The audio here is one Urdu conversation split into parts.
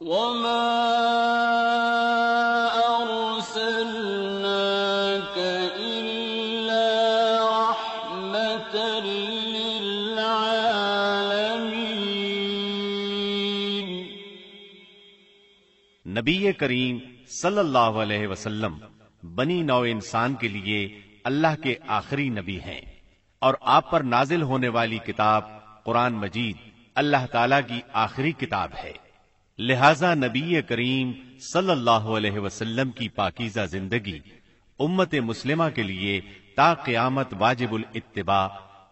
وَمَا أَرْسَلْنَاكَ إِلَّا رَحْمَةً لِّلْعَالَمِينَ۔ نبی کریم صلی اللہ علیہ وسلم بنی نوع انسان کے لیے اللہ کے آخری نبی ہیں، اور آپ پر نازل ہونے والی کتاب قرآن مجید اللہ تعالی کی آخری کتاب ہے۔ لہذا نبی کریم صلی اللہ علیہ وسلم کی پاکیزہ زندگی امت مسلمہ کے لیے تا قیامت واجب الاتباع،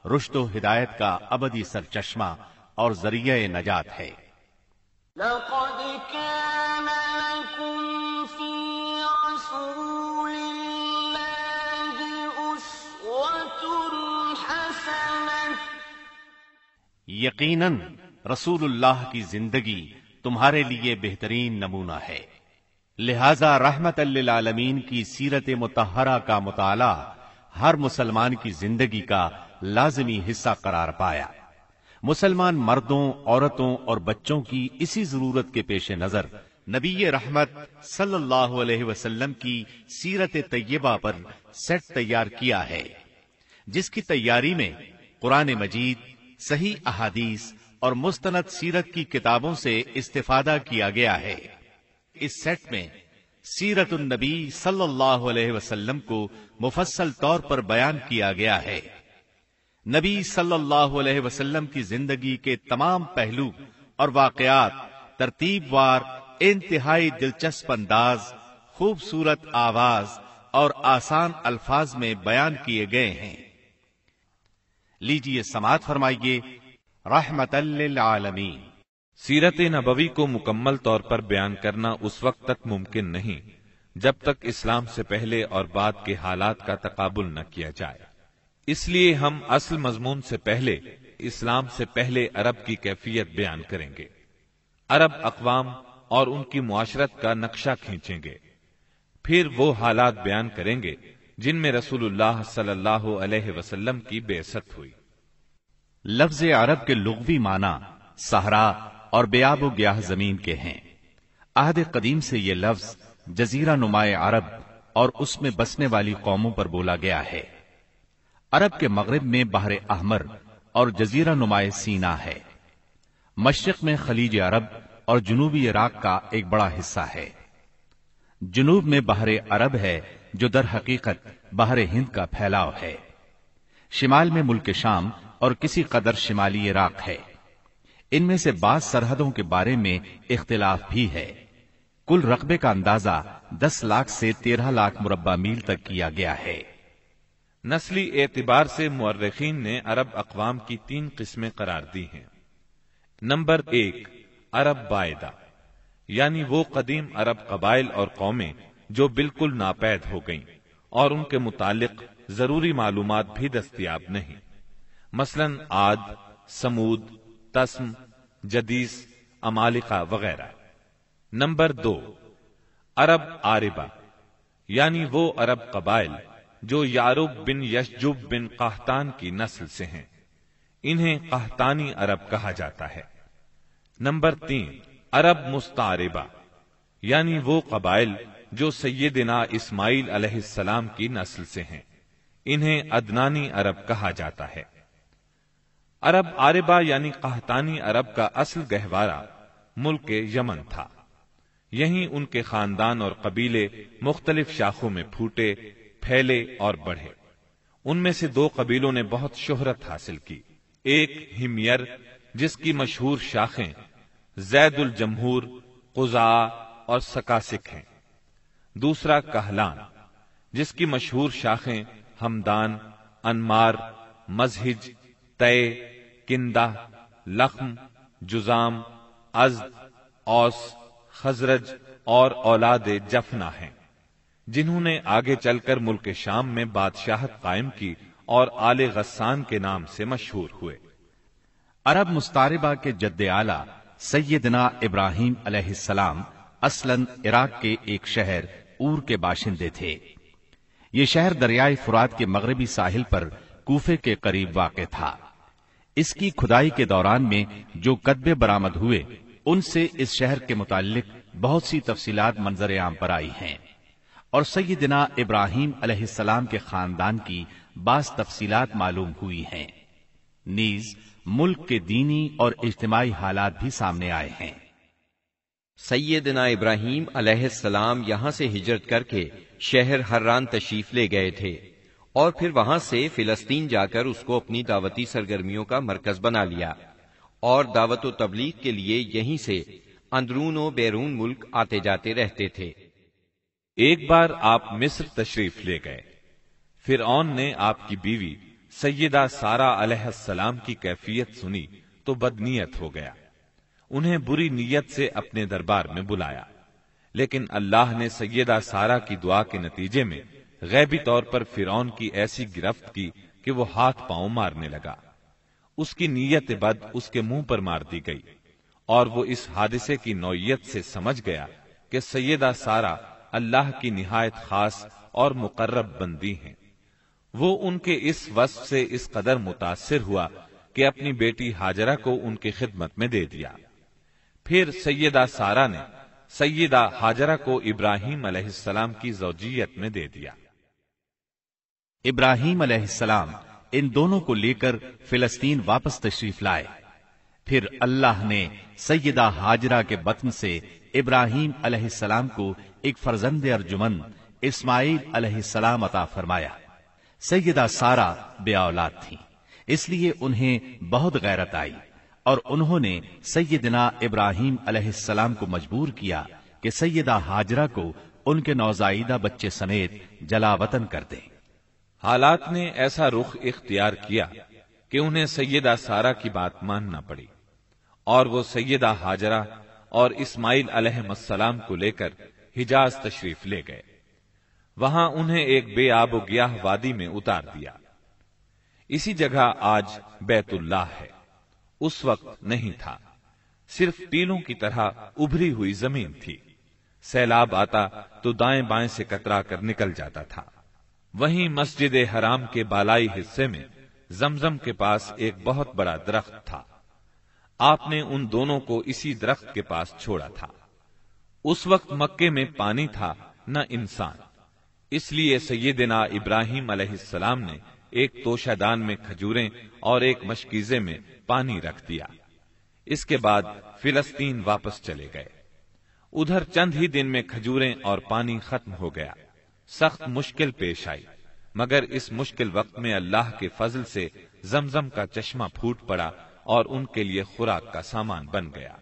رشد و ہدایت کا ابدی سرچشمہ اور ذریعہ نجات ہے۔ لَقَدْ كَانَ لَكُمْ فِي رَسُولِ اللَّهِ أُسْوَةٌ حَسَنَةٌ۔ یقیناً رسول اللہ کی زندگی تمہارے لیے بہترین نمونہ ہے، لہذا رحمت للعالمین کی سیرت مطہرہ کا مطالعہ ہر مسلمان کی زندگی کا لازمی حصہ قرار پایا۔ مسلمان مردوں، عورتوں اور بچوں کی اسی ضرورت کے پیش نظر نبی رحمت صلی اللہ علیہ وسلم کی سیرت طیبہ پر سیٹ تیار کیا ہے، جس کی تیاری میں قرآن مجید، صحیح احادیث اور مستند سیرت کی کتابوں سے استفادہ کیا گیا ہے۔ اس سیٹ میں سیرت النبی صلی اللہ علیہ وسلم کو مفصل طور پر بیان کیا گیا ہے۔ نبی صلی اللہ علیہ وسلم کی زندگی کے تمام پہلو اور واقعات ترتیب وار انتہائی دلچسپ انداز، خوبصورت آواز اور آسان الفاظ میں بیان کیے گئے ہیں۔ لیجیے سماعت فرمائیے رحمت للعالمین۔ سیرت نبوی کو مکمل طور پر بیان کرنا اس وقت تک ممکن نہیں جب تک اسلام سے پہلے اور بعد کے حالات کا تقابل نہ کیا جائے۔ اس لیے ہم اصل مضمون سے پہلے اسلام سے پہلے عرب کی کیفیت بیان کریں گے، عرب اقوام اور ان کی معاشرت کا نقشہ کھینچیں گے، پھر وہ حالات بیان کریں گے جن میں رسول اللہ صلی اللہ علیہ وسلم کی بعثت ہوئی۔ لفظ عرب کے لغوی معنی صحرا اور بے آب و گیاہ زمین کے ہیں۔ عہد قدیم سے یہ لفظ جزیرہ نمائے عرب اور اس میں بسنے والی قوموں پر بولا گیا ہے۔ عرب کے مغرب میں بحر احمر اور جزیرہ نمائے سینا ہے۔ مشرق میں خلیج عرب اور جنوبی عراق کا ایک بڑا حصہ ہے۔ جنوب میں بحر عرب ہے جو در حقیقت بحر ہند کا پھیلاؤ ہے۔ شمال میں ملک شام اور کسی قدر شمالی عراق ہے۔ ان میں سے بعض سرحدوں کے بارے میں اختلاف بھی ہے۔ کل رقبے کا اندازہ 10 لاکھ سے 13 لاکھ مربع میل تک کیا گیا ہے۔ نسلی اعتبار سے مورخین نے عرب اقوام کی 3 قسمیں قرار دی ہیں۔ نمبر 1، عرب بائدہ، یعنی وہ قدیم عرب قبائل اور قومیں جو بالکل ناپید ہو گئیں اور ان کے متعلق ضروری معلومات بھی دستیاب نہیں، مثلا عاد، سمود، تسم، جدیس، عمالقہ وغیرہ۔ نمبر 2، عرب عاربہ، یعنی وہ عرب قبائل جو یعرب بن یشجب بن قحطان کی نسل سے ہیں، انہیں قحطانی عرب کہا جاتا ہے۔ نمبر 3، عرب مستعربہ، یعنی وہ قبائل جو سیدنا اسماعیل علیہ السلام کی نسل سے ہیں، انہیں عدنانی عرب کہا جاتا ہے۔ عرب عاربہ یعنی قحطانی عرب کا اصل گہوارہ ملک یمن تھا۔ یہیں ان کے خاندان اور قبیلے مختلف شاخوں میں پھوٹے، پھیلے اور بڑھے۔ ان میں سے 2 قبیلوں نے بہت شہرت حاصل کی۔ ایک ہمیر، جس کی مشہور شاخیں زید الجمہور، قزاع اور سکاسک ہیں۔ دوسرا کہلان، جس کی مشہور شاخیں ہمدان، انمار، مزہج، تے، کندہ، لخم، جزام، ازد، اوس، خزرج اور اولاد جفنا ہیں، جنہوں نے آگے چل کر ملک شام میں بادشاہت قائم کی اور آل غسان کے نام سے مشہور ہوئے۔ عرب مستعربہ کے جد اعلی سیدنا ابراہیم علیہ السلام اصلاً عراق کے ایک شہر اور کے باشندے تھے۔ یہ شہر دریائے فرات کے مغربی ساحل پر کوفے کے قریب واقع تھا۔ اس کی کھدائی کے دوران میں جو کتبے برآمد ہوئے ان سے اس شہر کے متعلق بہت سی تفصیلات منظر عام پر آئی ہیں، اور سیدنا ابراہیم علیہ السلام کے خاندان کی بعض تفصیلات معلوم ہوئی ہیں، نیز ملک کے دینی اور اجتماعی حالات بھی سامنے آئے ہیں۔ سیدنا ابراہیم علیہ السلام یہاں سے ہجرت کر کے شہر حران تشریف لے گئے تھے، اور پھر وہاں سے فلسطین جا کر اس کو اپنی دعوتی سرگرمیوں کا مرکز بنا لیا، اور دعوت و تبلیغ کے لیے یہیں سے اندرون و بیرون ملک آتے جاتے رہتے تھے۔ ایک بار آپ مصر تشریف لے گئے۔ فرعون نے آپ کی بیوی سیدہ سارہ علیہ السلام کی کیفیت سنی تو بدنیت ہو گیا، انہیں بری نیت سے اپنے دربار میں بلایا، لیکن اللہ نے سیدہ سارہ کی دعا کے نتیجے میں غیبی طور پر فرعون کی ایسی گرفت کی کہ وہ ہاتھ پاؤں مارنے لگا۔ اس کی نیت بد اس کے منہ پر مار دی گئی، اور وہ اس حادثے کی نوعیت سے سمجھ گیا کہ سیدہ سارہ اللہ کی نہایت خاص اور مقرب بندی ہیں۔ وہ ان کے اس وصف سے اس قدر متاثر ہوا کہ اپنی بیٹی ہاجرہ کو ان کی خدمت میں دے دیا۔ پھر سیدہ سارہ نے سیدہ ہاجرہ کو ابراہیم علیہ السلام کی زوجیت میں دے دیا۔ ابراہیم علیہ السلام ان دونوں کو لے کر فلسطین واپس تشریف لائے۔ پھر اللہ نے سیدہ ہاجرہ کے بطن سے ابراہیم علیہ السلام کو ایک فرزند ارجمند اسماعیل علیہ السلام عطا فرمایا۔ سیدہ سارہ بے اولاد تھیں، اس لیے انہیں بہت غیرت آئی، اور انہوں نے سیدنا ابراہیم علیہ السلام کو مجبور کیا کہ سیدہ ہاجرہ کو ان کے نوزائیدہ بچے سمیت جلا وطن کر دیں۔ حالات نے ایسا رخ اختیار کیا کہ انہیں سیدہ سارہ کی بات ماننا پڑی، اور وہ سیدہ ہاجرہ اور اسماعیل علیہ السلام کو لے کر حجاز تشریف لے گئے۔ وہاں انہیں ایک بے آب و گیاہ وادی میں اتار دیا۔ اسی جگہ آج بیت اللہ ہے، اس وقت نہیں تھا، صرف ٹیلوں کی طرح ابھری ہوئی زمین تھی۔ سیلاب آتا تو دائیں بائیں سے کترا کر نکل جاتا تھا۔ وہیں مسجد حرام کے بالائی حصے میں زمزم کے پاس ایک بہت بڑا درخت تھا۔ آپ نے ان دونوں کو اسی درخت کے پاس چھوڑا تھا۔ اس وقت مکے میں پانی تھا نہ انسان، اس لیے سیدنا ابراہیم علیہ السلام نے ایک توشہ دان میں کھجوریں اور ایک مشکیزے میں پانی رکھ دیا۔ اس کے بعد فلسطین واپس چلے گئے۔ ادھر چند ہی دن میں کھجوریں اور پانی ختم ہو گیا۔ سخت مشکل پیش آئی، مگر اس مشکل وقت میں اللہ کے فضل سے زمزم کا چشمہ پھوٹ پڑا اور ان کے لیے خوراک کا سامان بن گیا۔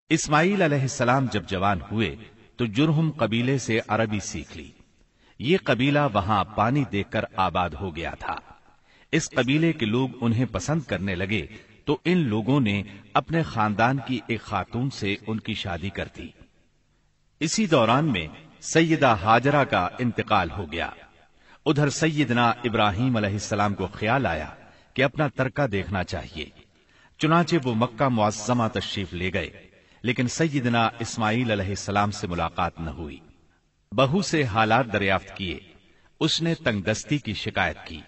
اسماعیل علیہ السلام جب جوان ہوئے تو جرہم قبیلے سے عربی سیکھ لی۔ یہ قبیلہ وہاں پانی دیکھ کر آباد ہو گیا تھا۔ اس قبیلے کے لوگ انہیں پسند کرنے لگے تو ان لوگوں نے اپنے خاندان کی ایک خاتون سے ان کی شادی کر دی۔ اسی دوران میں سیدہ ہاجرہ کا انتقال ہو گیا۔ ادھر سیدنا ابراہیم علیہ السلام کو خیال آیا کہ اپنا ترکہ دیکھنا چاہیے، چنانچہ وہ مکہ معظمہ تشریف لے گئے، لیکن سیدنا اسماعیل علیہ السلام سے ملاقات نہ ہوئی۔ بہو سے حالات دریافت کیے، اس نے تنگ دستی کی شکایت کی۔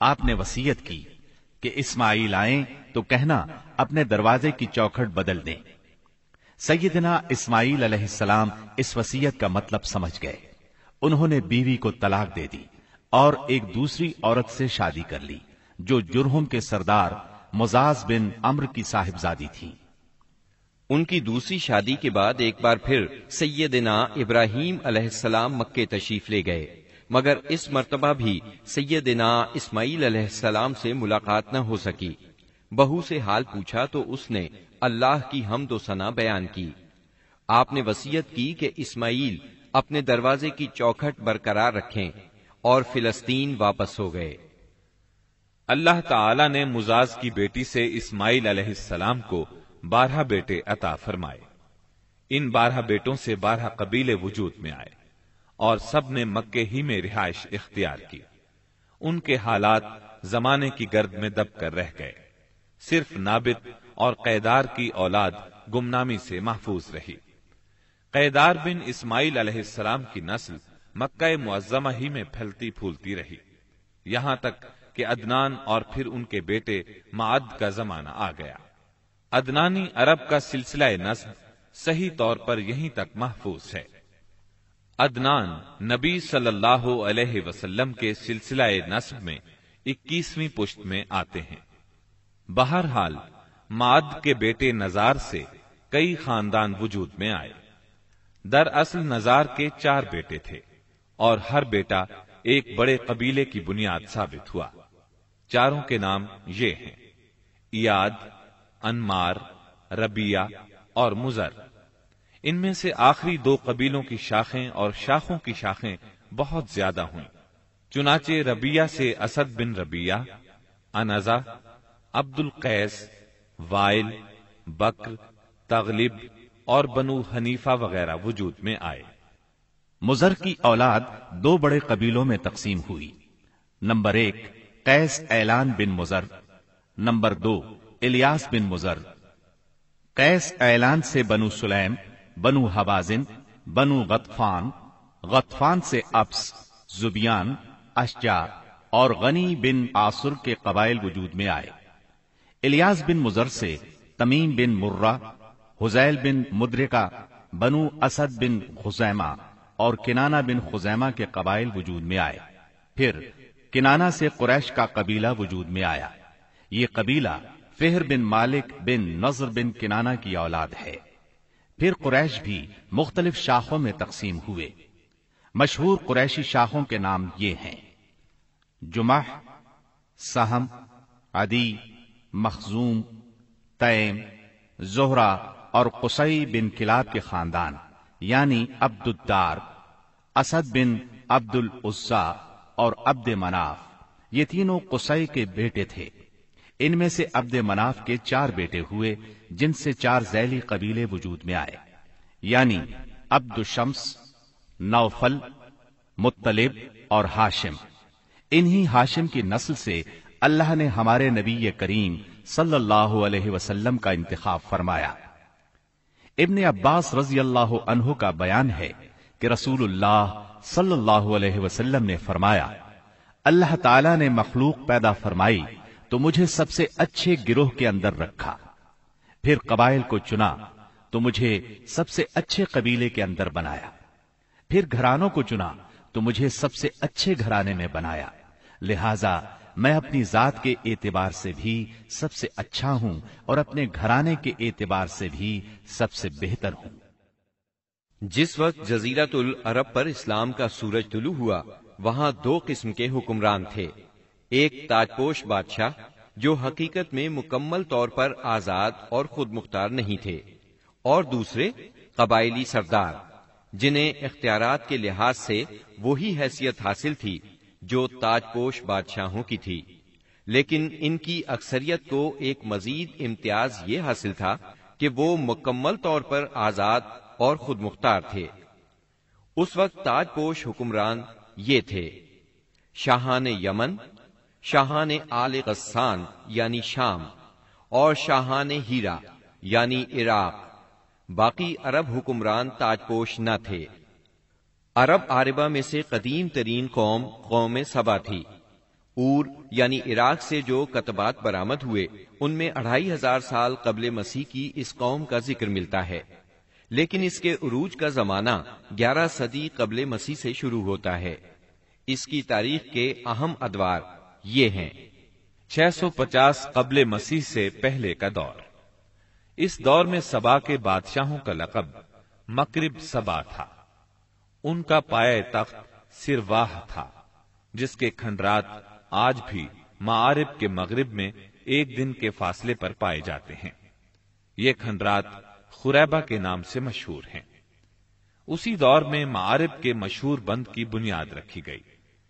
آپ نے وصیت کی کہ اسماعیل آئیں تو کہنا اپنے دروازے کی چوکھٹ بدل دیں۔ سیدنا اسماعیل علیہ السلام اس وصیت کا مطلب سمجھ گئے۔ انہوں نے بیوی کو طلاق دے دی اور ایک دوسری عورت سے شادی کر لی جو جرہم کے سردار مزاز بن عمرو کی صاحبزادی تھی۔ ان کی دوسری شادی کے بعد ایک بار پھر سیدنا ابراہیم علیہ السلام مکے تشریف لے گئے، مگر اس مرتبہ بھی سیدنا اسماعیل علیہ السلام سے ملاقات نہ ہو سکی۔ بہو سے حال پوچھا تو اس نے اللہ کی حمد و ثنا بیان کی۔ آپ نے وصیت کی کہ اسماعیل اپنے دروازے کی چوکھٹ برقرار رکھیں، اور فلسطین واپس ہو گئے۔ اللہ تعالی نے مزاز کی بیٹی سے اسماعیل علیہ السلام کو 12 بیٹے عطا فرمائے۔ ان 12 بیٹوں سے 12 قبیلے وجود میں آئے، اور سب نے مکے ہی میں رہائش اختیار کی۔ ان کے حالات زمانے کی گرد میں دب کر رہ گئے، صرف نابت اور قیدار کی اولاد گمنامی سے محفوظ رہی۔ قیدار بن اسماعیل علیہ السلام کی نسل مکہ معظمہ ہی میں پھیلتی پھولتی رہی، یہاں تک کہ عدنان اور پھر ان کے بیٹے معد کا زمانہ آ گیا۔ عدنانی عرب کا سلسلہ نسب صحیح طور پر یہیں تک محفوظ ہے۔ عدنان نبی صلی اللہ علیہ وسلم کے سلسلہ نسب میں 21ویں پشت میں آتے ہیں۔ بہرحال معد کے بیٹے نزار سے کئی خاندان وجود میں آئے۔ دراصل نزار کے 4 بیٹے تھے اور ہر بیٹا ایک بڑے قبیلے کی بنیاد ثابت ہوا۔ چاروں کے نام یہ ہیں: ایاد، انمار، ربیہ اور مزر۔ ان میں سے آخری 2 قبیلوں کی شاخیں اور شاخوں کی شاخیں بہت زیادہ ہوئیں۔ چنانچہ ربیہ سے اسد بن ربیہ، انزا، عبد القیس، وائل، بکر، تغلب اور بنو حنیفہ وغیرہ وجود میں آئے۔ مزر کی اولاد 2 بڑے قبیلوں میں تقسیم ہوئی۔ نمبر 1 قیس اعلان بن مزر، نمبر 2 الیاس بن مزر۔ قیس اعلان سے بنو سلیم، بنو حوازن، بنو غطفان، غطفان سے ابس، زبیان، اشجع اور غنی بن عاصر کے قبائل وجود میں آئے۔ الیاس بن مزر سے تمیم بن مرہ، حزیل بن مدرکہ، بنو اسد بن خزیمہ اور کنانہ بن خزیمہ کے قبائل وجود میں آئے۔ پھر کنانہ سے قریش کا قبیلہ وجود میں آیا۔ یہ قبیلہ فہر بن مالک بن نضر بن کنانہ کی اولاد ہے۔ پھر قریش بھی مختلف شاخوں میں تقسیم ہوئے۔ مشہور قریشی شاخوں کے نام یہ ہیں: جمح، سہم، عدی، مخزوم، تیم، زہرہ اور قصی بن کلاب کے خاندان یعنی عبد الدار، اسد بن عبد العزا اور عبد مناف۔ یہ تینوں قصی کے بیٹے تھے۔ ان میں سے عبد مناف کے 4 بیٹے ہوئے، جن سے 4 ذیلی قبیلے وجود میں آئے، یعنی عبد الشمس، نوفل، مطلب اور ہاشم۔ انہی ہاشم کی نسل سے اللہ نے ہمارے نبی کریم صلی اللہ علیہ وسلم کا انتخاب فرمایا۔ ابن عباس رضی اللہ عنہ کا بیان ہے کہ رسول اللہ صلی اللہ علیہ وسلم نے فرمایا، اللہ تعالی نے مخلوق پیدا فرمائی تو مجھے سب سے اچھے گروہ کے اندر رکھا، پھر قبائل کو چنا تو مجھے سب سے اچھے قبیلے کے اندر بنایا، پھر گھرانوں کو چنا تو مجھے سب سے اچھے گھرانے میں بنایا، لہذا میں اپنی ذات کے اعتبار سے بھی سب سے اچھا ہوں اور اپنے گھرانے کے اعتبار سے بھی سب سے بہتر ہوں۔ جس وقت جزیرۃ العرب پر اسلام کا سورج طلوع ہوا، وہاں 2 قسم کے حکمران تھے۔ ایک تاجپوش بادشاہ جو حقیقت میں مکمل طور پر آزاد اور خود مختار نہیں تھے، اور دوسرے قبائلی سردار جنہیں اختیارات کے لحاظ سے وہی حیثیت حاصل تھی جو تاجپوش بادشاہوں کی تھی، لیکن ان کی اکثریت کو ایک مزید امتیاز یہ حاصل تھا کہ وہ مکمل طور پر آزاد اور خود مختار تھے۔ اس وقت تاجپوش حکمران یہ تھے: شاہان یمن، شاہان آل غسان یعنی شام، اور شاہان ہیرا یعنی عراق۔ باقی عرب حکمران تاجپوش نہ تھے۔ عرب عاربہ میں سے قدیم ترین قوم سبا تھی۔ اور یعنی عراق سے جو کتبات برآمد ہوئے ان میں 2500 سال قبل مسیح کی اس قوم کا ذکر ملتا ہے، لیکن اس کے عروج کا زمانہ 11 صدی قبل مسیح سے شروع ہوتا ہے۔ اس کی تاریخ کے اہم ادوار یہ ہیں: 650 قبل مسیح سے پہلے کا دور۔ اس دور میں سبا کے بادشاہوں کا لقب مکرب سبا تھا۔ ان کا پایہ تخت سرواہ تھا، جس کے کھنڈرات آج بھی معارب کے مغرب میں 1 دن کے فاصلے پر پائے جاتے ہیں۔ یہ کھنڈرات خریبہ کے نام سے مشہور ہیں۔ اسی دور میں معارب کے مشہور بند کی بنیاد رکھی گئی،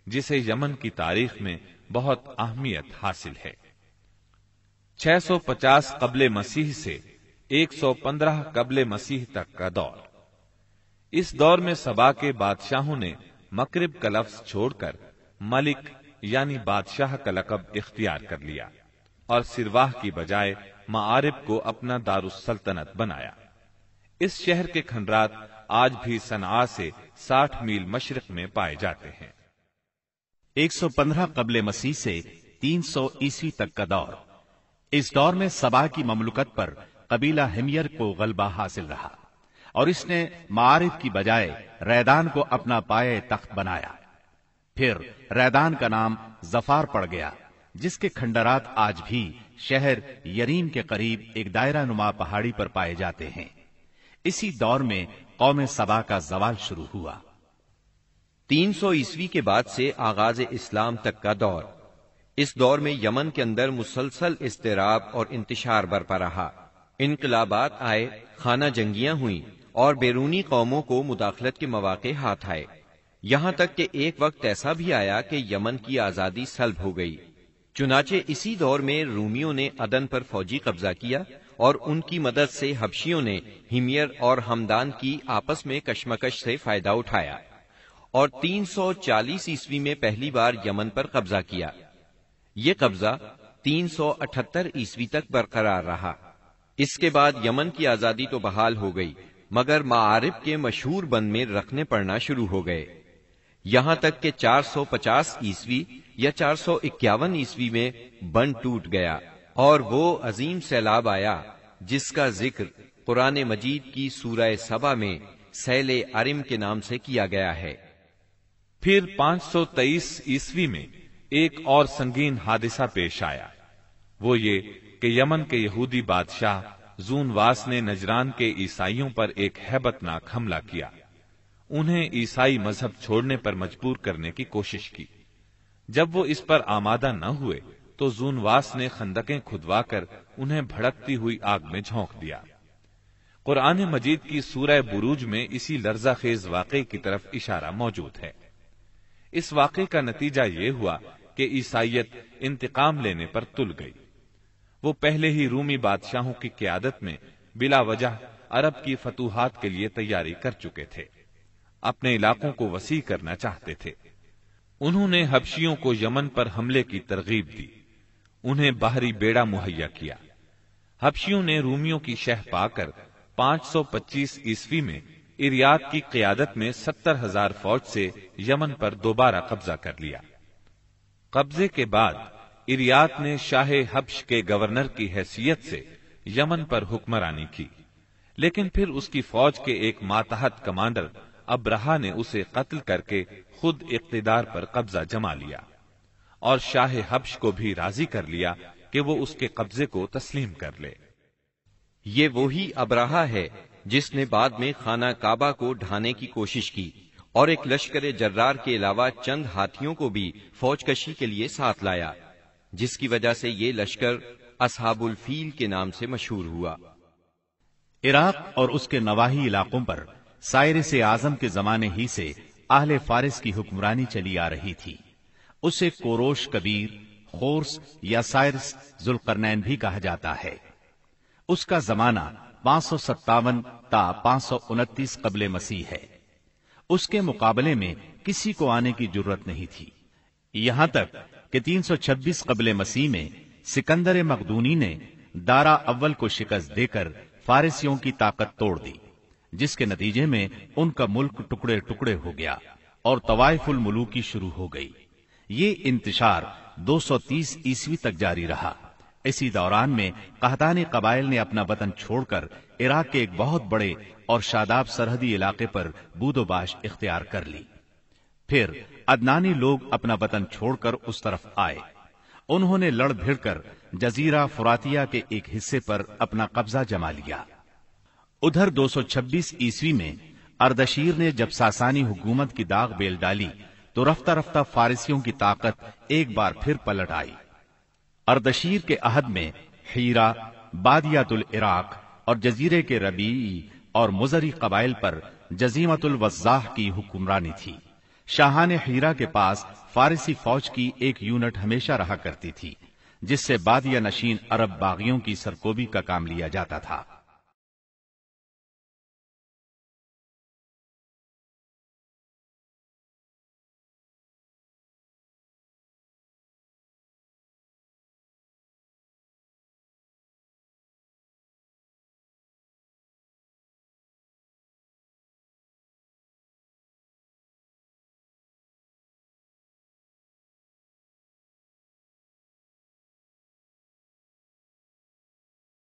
جسے یمن کی تاریخ میں بہت اہمیت حاصل ہے۔ 650 قبل مسیح سے 115 قبل مسیح تک کا دور۔ اس دور میں سبا کے بادشاہوں نے مکرب کا لفظ چھوڑ کر ملک یعنی بادشاہ کا لقب اختیار کر لیا اور سرواہ کی بجائے معارب کو اپنا دارالسلطنت بنایا۔ اس شہر کے کھنڈرات آج بھی صنعاء سے 60 میل مشرق میں پائے جاتے ہیں۔ 115 قبل مسیح سے 300 عیسوی تک کا دور۔ اس دور میں سبا کی مملکت پر قبیلہ ہمیر کو غلبہ حاصل رہا اور اس نے معارف کی بجائے ریدان کو اپنا پائے تخت بنایا۔ پھر ریدان کا نام ظفار پڑ گیا، جس کے کھنڈرات آج بھی شہر یریم کے قریب ایک دائرہ نما پہاڑی پر پائے جاتے ہیں۔ اسی دور میں قوم سبا کا زوال شروع ہوا۔ 300 عیسوی کے بعد سے آغاز اسلام تک کا دور، اس دور میں یمن کے اندر مسلسل اضطراب اور انتشار برپا رہا۔ انقلابات آئے، خانہ جنگیاں ہوئیں اور بیرونی قوموں کو مداخلت کے مواقع ہاتھ آئے، یہاں تک کہ ایک وقت ایسا بھی آیا کہ یمن کی آزادی سلب ہو گئی۔ چنانچہ اسی دور میں رومیوں نے عدن پر فوجی قبضہ کیا اور ان کی مدد سے حبشیوں نے ہمیر اور ہمدان کی آپس میں کشمکش سے فائدہ اٹھایا اور 340 عیسوی میں پہلی بار یمن پر قبضہ کیا۔ یہ قبضہ 378 عیسوی تک برقرار رہا۔ اس کے بعد یمن کی آزادی تو بحال ہو گئی، مگر معارف کے مشہور بند میں رکھنے پڑنا شروع ہو گئے، یہاں تک کہ 450 عیسوی یا 451 عیسوی میں بند ٹوٹ گیا اور وہ عظیم سیلاب آیا جس کا ذکر قرآن مجید کی سورہ سبا میں سیل ارم کے نام سے کیا گیا ہے۔ پھر 523 عیسوی میں ایک اور سنگین حادثہ پیش آیا، وہ یہ کہ یمن کے یہودی بادشاہ زونواس نے نجران کے عیسائیوں پر ایک ہیبت ناک حملہ کیا، انہیں عیسائی مذہب چھوڑنے پر مجبور کرنے کی کوشش کی۔ جب وہ اس پر آمادہ نہ ہوئے تو زونواس نے خندقیں کھدوا کر انہیں بھڑکتی ہوئی آگ میں جھونک دیا۔ قرآن مجید کی سورہ بروج میں اسی لرزہ خیز واقعے کی طرف اشارہ موجود ہے۔ اس واقعے کا نتیجہ یہ ہوا کہ عیسائیت انتقام لینے پر تل گئی۔ وہ پہلے ہی رومی بادشاہوں کی قیادت میں بلا وجہ عرب کی فتوحات کے لیے تیاری کر چکے تھے، اپنے علاقوں کو وسیع کرنا چاہتے تھے۔ انہوں نے حبشیوں کو یمن پر حملے کی ترغیب دی، انہیں باہری بیڑا مہیا کیا۔ حبشیوں نے رومیوں کی شہ پا کر 525 عیسوی میں اریات کی قیادت میں 70,000 فوج سے یمن پر دوبارہ قبضہ کر لیا۔ قبضے کے بعد اریات نے شاہ حبش کے گورنر کی حیثیت سے یمن پر حکمرانی کی، لیکن پھر اس کی فوج کے ایک ماتحت کمانڈر ابرہا نے اسے قتل کر کے خود اقتدار پر قبضہ جما لیا اور شاہ حبش کو بھی راضی کر لیا کہ وہ اس کے قبضے کو تسلیم کر لے۔ یہ وہی ابرہا ہے جس نے بعد میں خانہ کعبہ کو ڈھانے کی کوشش کی اور ایک لشکر جرار کے علاوہ چند ہاتھیوں کو بھی فوج کشی کے لیے ساتھ لایا، جس کی وجہ سے یہ لشکر اصحاب الفیل کے نام سے مشہور ہوا۔ عراق اور اس کے نواحی علاقوں پر سائرس اعظم کے زمانے ہی سے اہل فارس کی حکمرانی چلی آ رہی تھی۔ اسے کوروش کبیر، خورس یا سائرس ذوالقرنین بھی کہا جاتا ہے۔ اس کا زمانہ 557 تا 529 قبل مسیح ہے۔ اس کے مقابلے میں کسی کو آنے کی جرت نہیں تھی، یہاں تک کہ 326 قبل مسیح میں سکندر مقدونی نے دارا اول کو شکست دے کر فارسیوں کی طاقت توڑ دی، جس کے نتیجے میں ان کا ملک ٹکڑے ٹکڑے ہو گیا اور طوائف الملوکی شروع ہو گئی۔ یہ انتشار 230 عیسوی تک جاری رہا۔ اسی دوران میں قحطانی قبائل نے اپنا وطن چھوڑ کر عراق کے ایک بہت بڑے اور شاداب سرحدی علاقے پر بود و باش اختیار کر لی۔ پھر عدنانی لوگ اپنا وطن چھوڑ کر اس طرف آئے، انہوں نے لڑ بھڑ کر جزیرہ فراتیہ کے ایک حصے پر اپنا قبضہ جما لیا۔ ادھر 226 عیسوی میں اردشیر نے جب ساسانی حکومت کی داغ بیل ڈالی تو رفتہ رفتہ فارسیوں کی طاقت ایک بار پھر پلٹ آئی۔ اردشیر کے عہد میں حیرہ، بادیات العراق اور جزیرے کے ربیعی اور مزری قبائل پر جزیمت الوضاح کی حکمرانی تھی۔ شاہان حیرہ کے پاس فارسی فوج کی ایک یونٹ ہمیشہ رہا کرتی تھی، جس سے بادیہ نشین عرب باغیوں کی سرکوبی کا کام لیا جاتا تھا۔